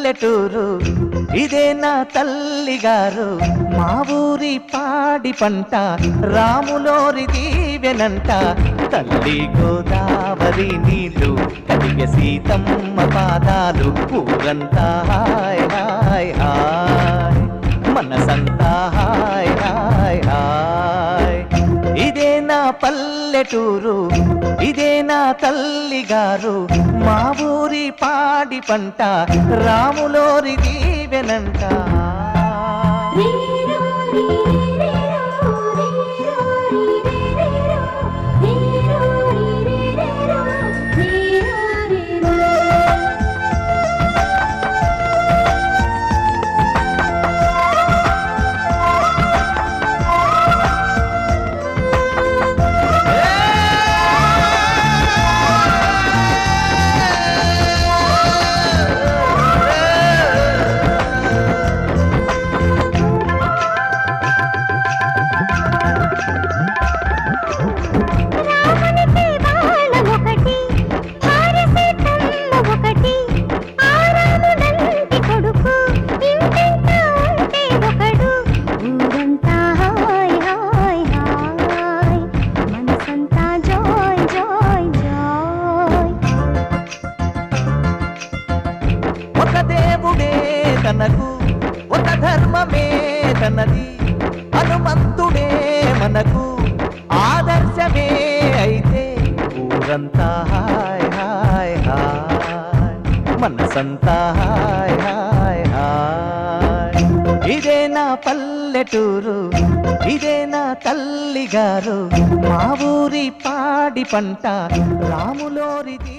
పల్లెటూరు ఇదే నా తల్లిగారు మా ఊరి పాడి పంట రాములోరి దీవెనంట తల్లి గోదావరి నీళ్ళు కడిగె సీతమ్మ పాదాలు ఊరంతా హాయ్ హాయ్ హాయ్ మనసంతా హాయ్ హాయ్ హాయ్ ఇదే నా పల్లెటూరు ఇదే నా తల్లిగారు మా ఊరి పాడి పంట రాములోరి దీవెనంట ఒక దేవుడే తనకు ఒక ధర్మమే తనది హనుమంతుడే మనకు ఆదర్శమే అయితే ఊరంతా హాయ్ హాయ్ హాయ్ మనసంతా హాయ్ హాయ్ హాయ్ ఇదే నా పల్లెటూరు ఇదే నా తల్లిగారు మా ఊరి పాడి పంట రాములోరిది